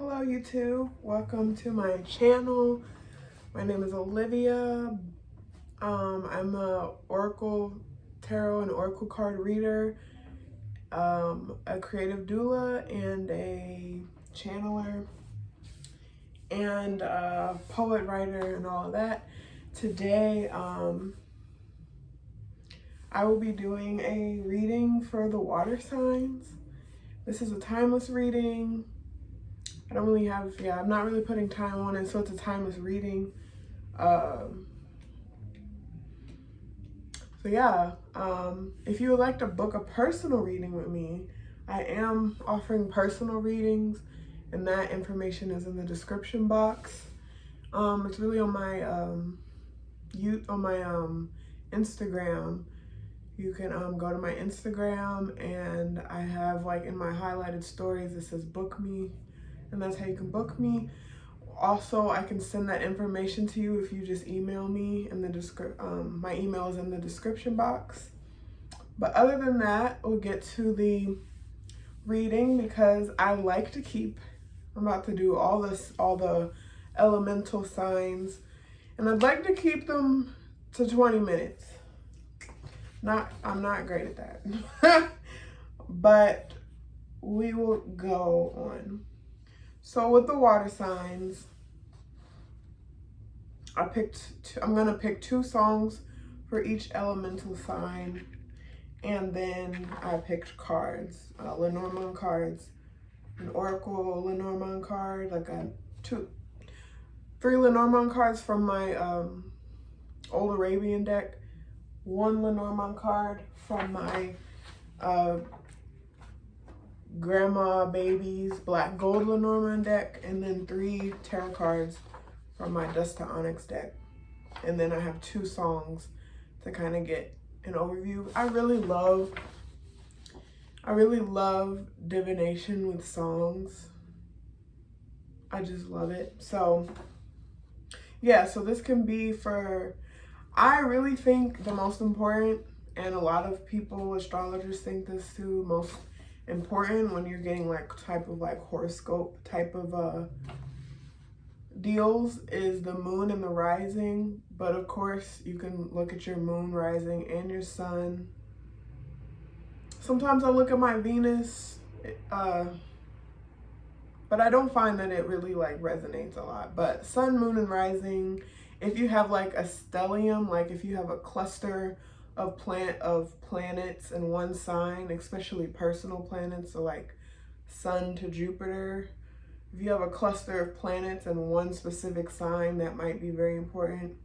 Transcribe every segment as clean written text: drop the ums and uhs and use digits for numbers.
Hello YouTube, welcome to my channel. My name is Olivia. I'm a Oracle Tarot and Oracle card reader, a creative doula and a channeler and a poet, writer, and all of that. Today I will be doing a reading for the water signs. This is a timeless reading. I don't really have, I'm not really putting time on it, so it's a timeless reading. If you would like to book a personal reading with me, I am offering personal readings, and that information is in the description box. It's really on my Instagram. You can go to my Instagram, and I have, like, in my highlighted stories, it says book me. And that's how you can book me. Also, I can send that information to you if you just email me in the my email is in the description box. But other than that, we'll get to the reading because I like to keep, I'm about to do all the elemental signs, and I'd like to keep them to 20 minutes. I'm not great at that. But we will go on. So with the water signs, I'm gonna pick 2 songs for each elemental sign, and then I picked cards, Lenormand cards, an Oracle Lenormand card, like 3 Lenormand cards from my old Arabian deck, 1 Lenormand card from my grandma baby's black gold Lenormand deck, and then 3 tarot cards from my DustIIOnyx deck. And then I have 2 songs to kind of get an overview. I really love divination with songs. I just love it. So yeah, so this can be for, I really think the most important, and a lot of people, astrologers, think this too, most important when you're getting like type of like horoscope type of deals, is the moon and the rising. But of course you can look at your moon, rising, and your sun. Sometimes I look at my Venus, but I don't find that it really like resonates a lot. But sun, moon, and rising, if you have like a stellium, like if you have a cluster of planets in one sign, especially personal planets, so like Sun to Jupiter. If you have a cluster of planets in one specific sign, that might be very important.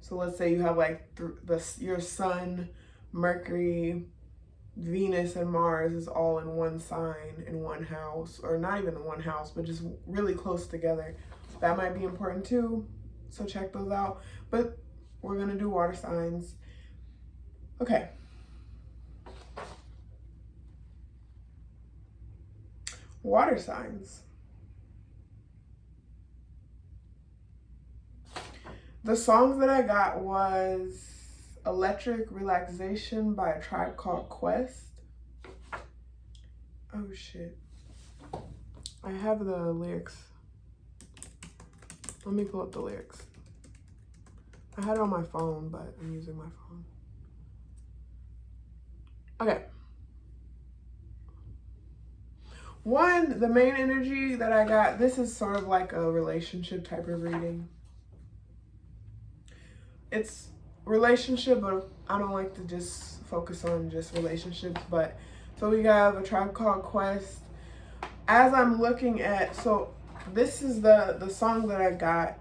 So let's say you have like your Sun, Mercury, Venus, and Mars is all in one sign in one house, or not even in one house, but just really close together. That might be important too. So check those out. But we're gonna do water signs. Okay. Water signs. The songs that I got was Electric Relaxation by a tribe called Quest. Oh shit. I have the lyrics. Let me pull up the lyrics. I had it on my phone, but I'm using my phone. Okay. The main energy that I got, this is sort of like a relationship type of reading. It's relationship, but I don't like to just focus on just relationships. But so we have a tribe called Quest. As I'm looking at, so this is the song that I got.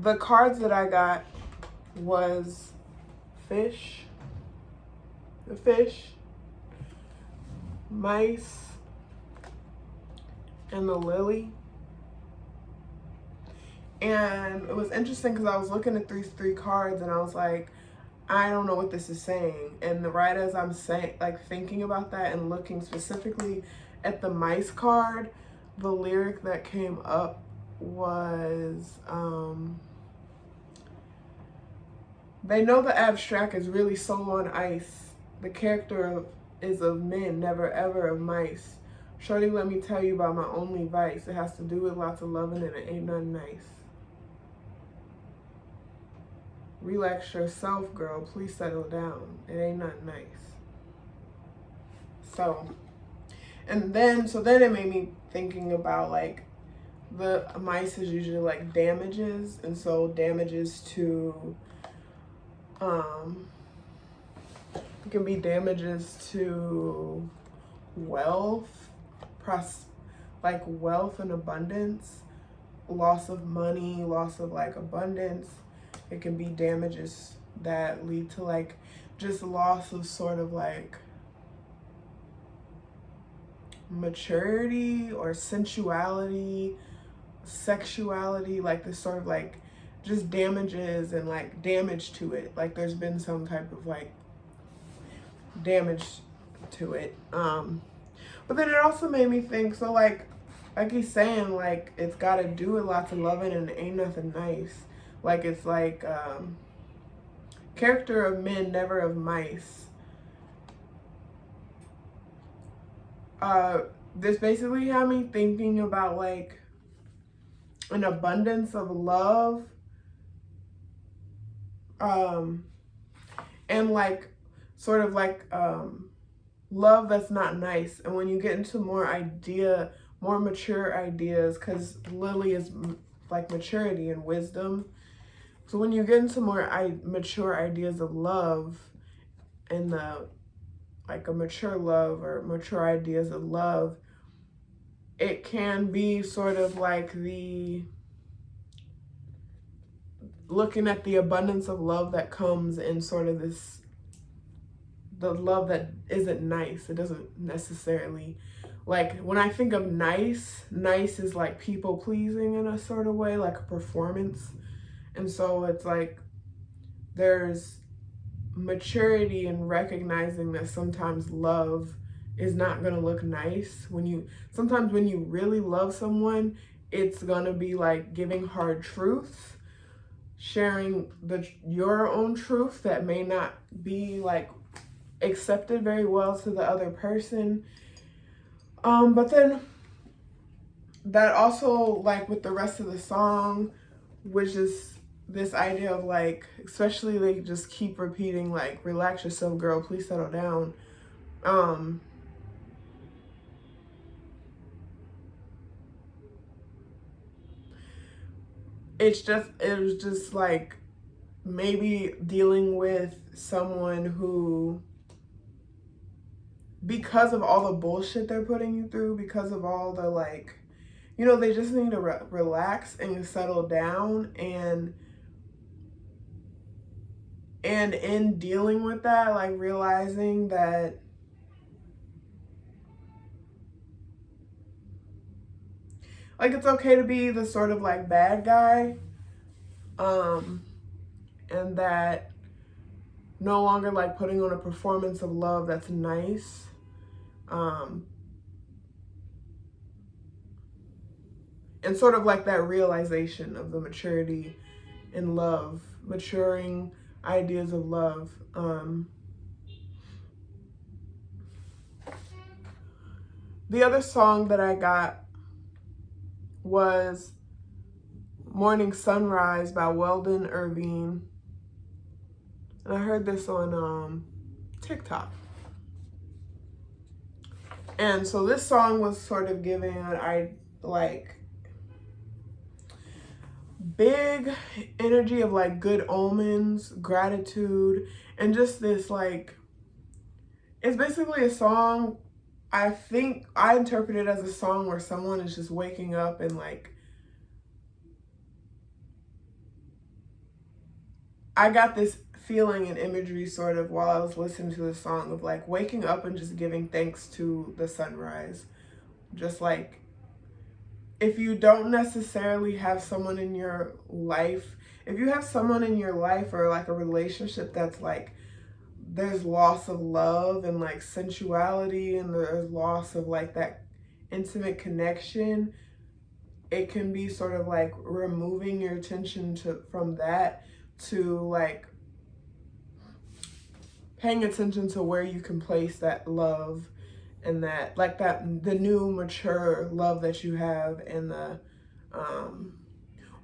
The cards that I got was the fish, mice, and the lily. And it was interesting because I was looking at these 3 cards, and I was like, I don't know what this is saying. And right as I'm thinking about that and looking specifically at the mice card, the lyric that came up was, they know the abstract is really soul on ice. The character is of men, never ever of mice. Shorty, let me tell you about my only vice. It has to do with lots of loving and it ain't nothing nice. Relax yourself, girl. Please settle down. It ain't nothing nice. So then it made me thinking about like the mice is usually like damages, and so damages to it can be damages to wealth, like wealth and abundance, loss of money, loss of like abundance. It can be damages that lead to like just loss of sort of like maturity or sensuality, sexuality, like this sort of like just damages and like damage to it. Like there's been some type of like damage to it. But then it also made me think, so like he's saying, like it's got to do with lots of loving and it ain't nothing nice. Like it's like character of men, never of mice. This basically had me thinking about like an abundance of love, and like sort of like love that's not nice. And when you get into more mature ideas, because Lily is like maturity and wisdom. So when you get into more mature ideas of love and like a mature love or mature ideas of love, it can be sort of like looking at the abundance of love that comes in sort of the love that isn't nice. It doesn't necessarily, like when I think of nice is like people pleasing in a sort of way, like a performance. And so it's like there's maturity in recognizing that sometimes love is not going to look nice. Sometimes when you really love someone, it's going to be like giving hard truths, sharing your own truth that may not be like accepted very well to the other person. But then that also, like with the rest of the song, which is this idea of like, especially they just keep repeating like, relax yourself, girl, please settle down. It was just like maybe dealing with someone who, because of all the bullshit they're putting you through, because of all the like, you know, they just need to relax and settle down. And in dealing with that, like realizing that like it's okay to be the sort of like bad guy, and that no longer like putting on a performance of love that's nice. And sort of like that realization of the maturity in love, maturing ideas of love. The other song that I got was Morning Sunrise by Weldon, Irvine. And I heard this on TikTok. And so this song was sort of giving like big energy of like good omens, gratitude, and just this like, it's basically a song. I think I interpret it as a song where someone is just waking up and like, I got this feeling and imagery sort of while I was listening to the song of like waking up and just giving thanks to the sunrise. Just like, if you don't necessarily have someone in your life, if you have someone in your life or like a relationship that's like, there's loss of love and like sensuality, and there's loss of like that intimate connection, it can be sort of like removing your attention from that to like paying attention to where you can place that love and that, like, that the new mature love that you have, and the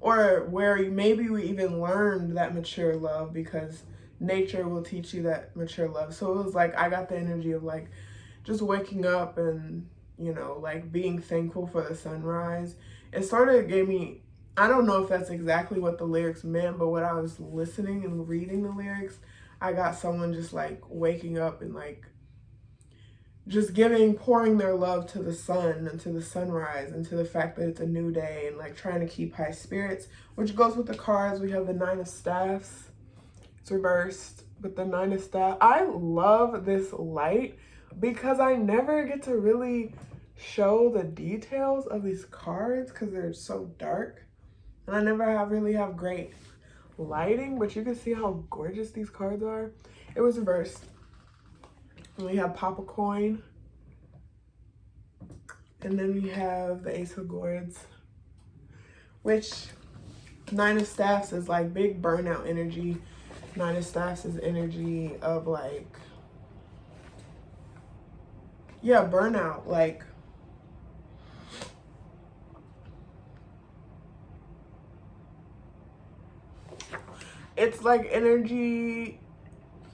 or where maybe we even learned that mature love because nature will teach you that mature love. So it was like I got the energy of like just waking up and, you know, like being thankful for the sunrise. It sort of gave me, I don't know if that's exactly what the lyrics meant, but when I was listening and reading the lyrics, I got someone just like waking up and like just pouring their love to the sun and to the sunrise and to the fact that it's a new day, and like trying to keep high spirits, which goes with the cards. We have the Nine of Staffs. It's reversed with the Nine of Staffs. I love this light because I never get to really show the details of these cards because they're so dark. And I never really have great lighting, but you can see how gorgeous these cards are. It was reversed. And we have Pop a Coin. And then we have the Ace of Swords, which Nine of Staffs is like big burnout energy. Nine of Staffs is energy of like, yeah, burnout. Like, it's like energy.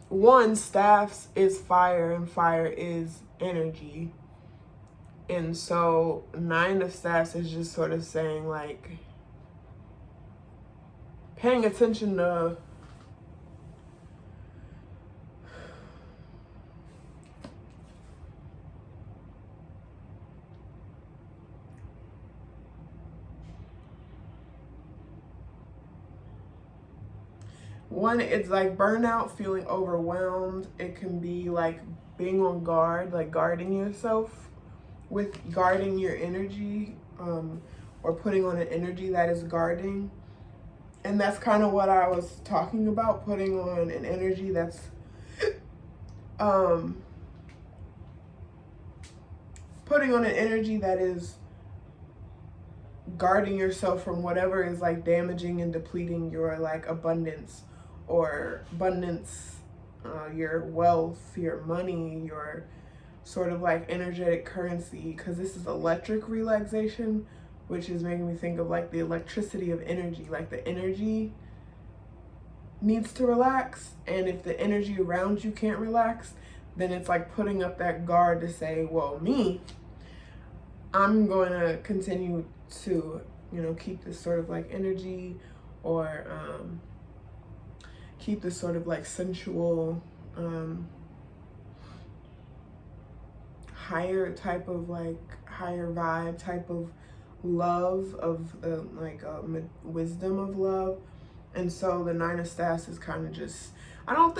One, staffs is fire, and fire is energy. And so Nine of Staffs is just sort of saying like paying attention to one, it's like burnout, feeling overwhelmed. It can be like being on guard, like guarding yourself with guarding your energy, or putting on an energy that is guarding. And that's kind of what I was talking about, putting on an energy that's putting on an energy that is guarding yourself from whatever is like damaging and depleting your like abundance, your wealth, your money, your sort of like energetic currency, because this is electric relaxation, which is making me think of like the electricity of energy. Like the energy needs to relax, and if the energy around you can't relax, then it's like putting up that guard to say, well, I'm going to continue to, you know, keep this sort of like energy, or keep this sort of like sensual, higher type of like higher vibe type of love, of wisdom of love. And so the Nine of Staffs is kind of just, I don't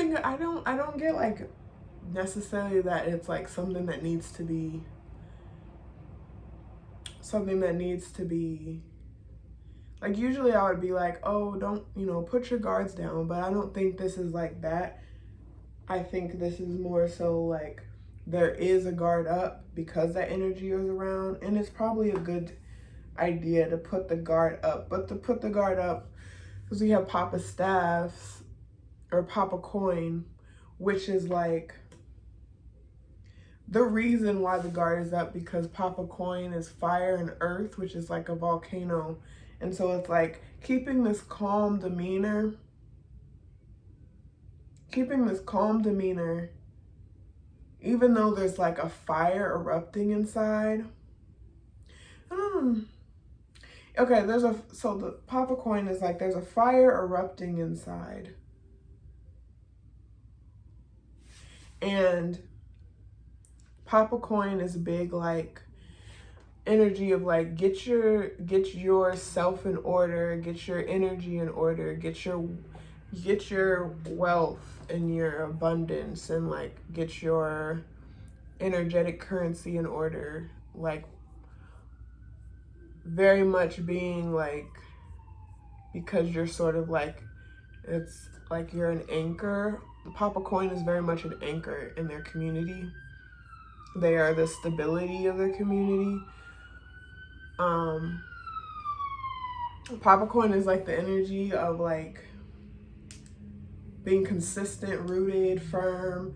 get like necessarily that it's like something that needs to be like, usually I would be like, oh, don't, you know, put your guards down, but I don't think this is like that. I think this is more so like there is a guard up because that energy is around, and it's probably a good idea to put the guard up. But to put the guard up, because we have Papa Staffs or Papa Coin, which is like the reason why the guard is up, because Papa Coin is fire and earth, which is like a volcano. And so it's like keeping this calm demeanor, even though there's like a fire erupting inside. Okay, so the Papa Coin is like there's a fire erupting inside. And Papa Coin is big like energy of like get yourself in order, get your energy in order, get your wealth and your abundance, and like get your energetic currency in order. Like very much being like, because you're sort of like, it's like you're an anchor. Papa Coin is very much an anchor in their community. They are the stability of their community. Papa Coin is like the energy of like being consistent, rooted, firm,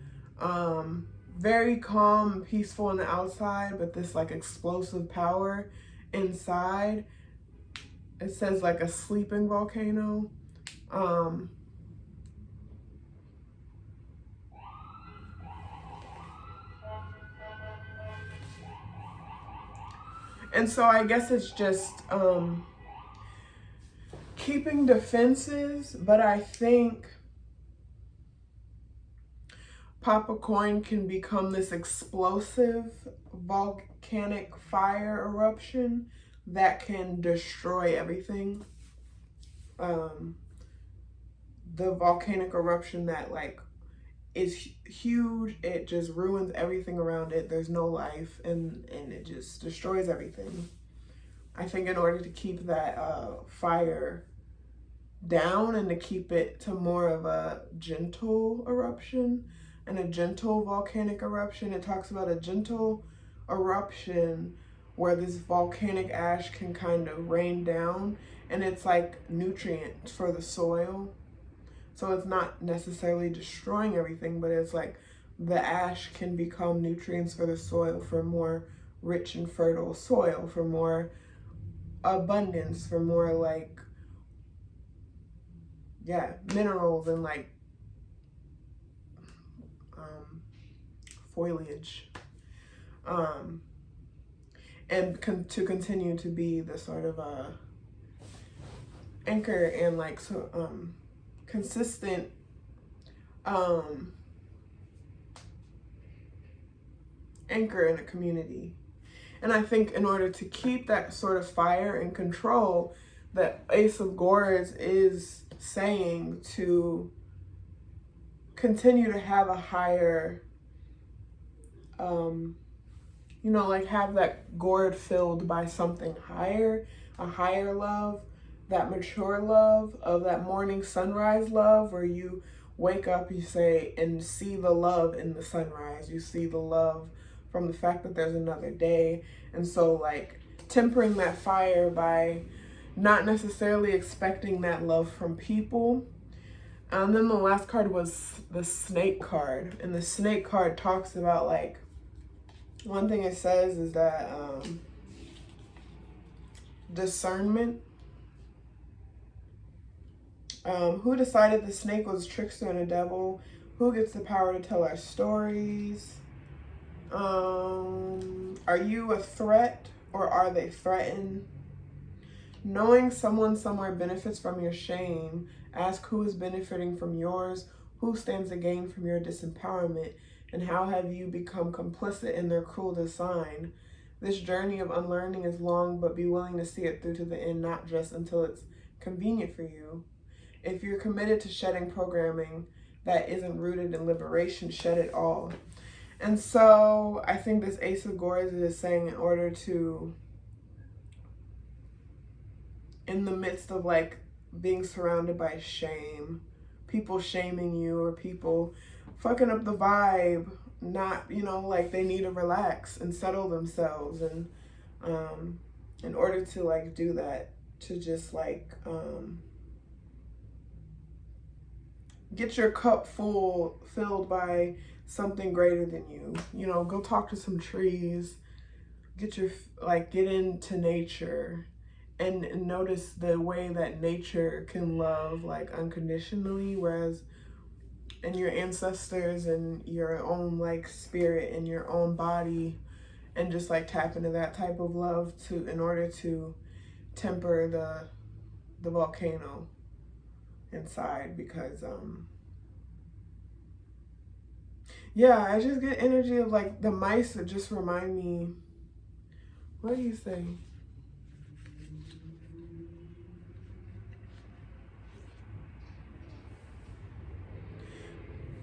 very calm and peaceful on the outside, but this like explosive power inside. It says like a sleeping volcano. And so I guess it's just keeping defenses, but I think Pop a Coin can become this explosive volcanic fire eruption that can destroy everything. The volcanic eruption that like is huge, it just ruins everything around it. There's no life, and it just destroys everything. I think in order to keep that fire down and to keep it to more of a gentle eruption and a gentle volcanic eruption, it talks about a gentle eruption where this volcanic ash can kind of rain down, and it's like nutrients for the soil. So it's not necessarily destroying everything, but it's like the ash can become nutrients for the soil, for more rich and fertile soil, for more abundance, for more like, yeah, minerals and like foliage. And to continue to be the sort of anchor and like consistent anchor in a community. And I think in order to keep that sort of fire and control, the Ace of Gourds is saying to continue to have a higher, you know, like have that gourd filled by something higher, a higher love, that mature love of that morning sunrise love where you wake up, you say, and see the love in the sunrise. You see the love from the fact that there's another day. And so like tempering that fire by not necessarily expecting that love from people. And then the last card was the snake card. And the snake card talks about like, one thing it says is that discernment. Who decided the snake was a trickster and a devil? Who gets the power to tell our stories? Are you a threat or are they threatened? Knowing someone somewhere benefits from your shame. Ask who is benefiting from yours. Who stands to gain from your disempowerment? And how have you become complicit in their cruel design? This journey of unlearning is long, but be willing to see it through to the end, not just until it's convenient for you. If you're committed to shedding programming that isn't rooted in liberation, shed it all. And so I think this Ace of Gourds is saying in order to, in the midst of like being surrounded by shame, people shaming you or people fucking up the vibe, not, you know, like they need to relax and settle themselves. And in order to like do that, to just like get your cup filled by something greater than you. You know, go talk to some trees, get into nature and notice the way that nature can love like unconditionally, whereas and your ancestors and your own like spirit and your own body, and just like tap into that type of love in order to temper the volcano inside. Because yeah, I just get energy of like the mice that just remind me, what do you say?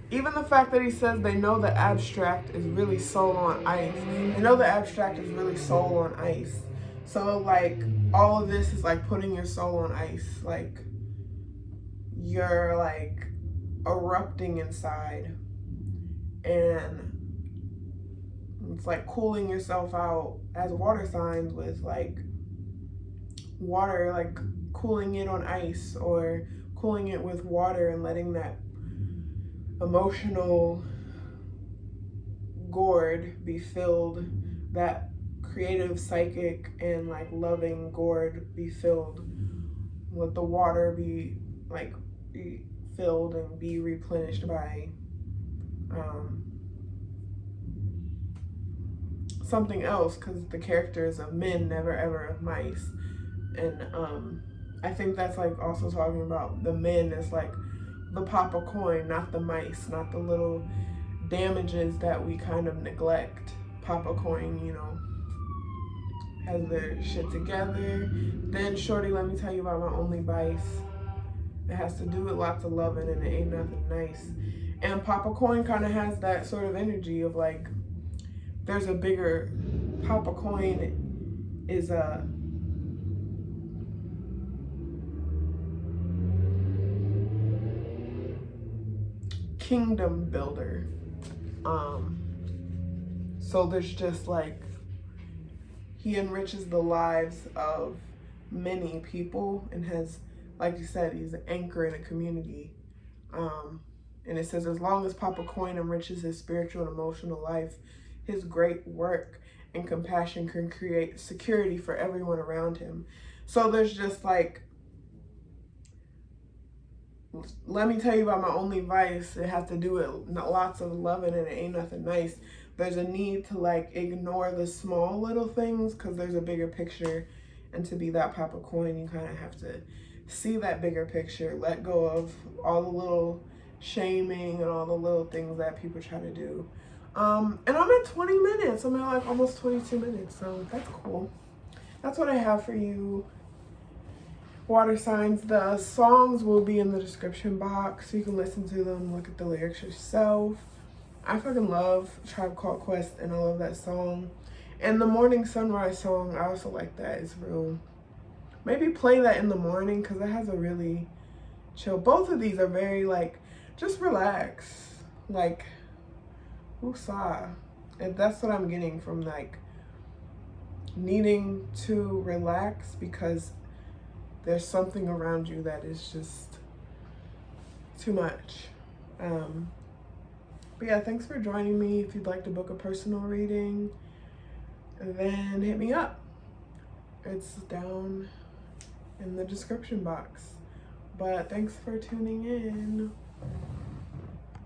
Even the fact that he says they know the abstract is really soul on ice. They know the abstract is really soul on ice. So like all of this is like putting your soul on ice. Like you're like erupting inside. And it's like cooling yourself out as water signs with like water, like cooling it on ice or cooling it with water and letting that emotional gourd be filled, that creative, psychic, and like loving gourd be filled, let the water be like filled and be replenished by something else, because the character is of men, never ever of mice. And I think that's like also talking about the men as like the pop a coin, not the mice, not the little damages that we kind of neglect. Pop a coin, you know, has their shit together. Then shorty, let me tell you about my only vice. It has to do with lots of loving, and it ain't nothing nice. And Papa Coin kind of has that sort of energy of like, there's a bigger, Papa Coin is a kingdom builder. So there's just like, he enriches the lives of many people and has, like you said, he's an anchor in a community. And it says, as long as Papa Coin enriches his spiritual and emotional life, his great work and compassion can create security for everyone around him. So there's just like, let me tell you about my only vice. It has to do with lots of loving, and it ain't nothing nice. There's a need to like ignore the small little things because there's a bigger picture. And to be that Papa Coin, you kind of have to see that bigger picture, let go of all the little shaming and all the little things that people try to do. And I'm at 20 minutes. I'm at like almost 22 minutes. So that's cool. That's what I have for you, water signs. The songs will be in the description box so you can listen to them, look at the lyrics yourself. I fucking love Tribe Called Quest, and I love that song. And the Morning Sunrise song, I also like that. It's real. Maybe play that in the morning because it has a really chill. Both of these are very like, just relax. Like, woosah. And that's what I'm getting from like needing to relax, because there's something around you that is just too much. But yeah, thanks for joining me. If you'd like to book a personal reading, then hit me up. It's down in the description box. But thanks for tuning in.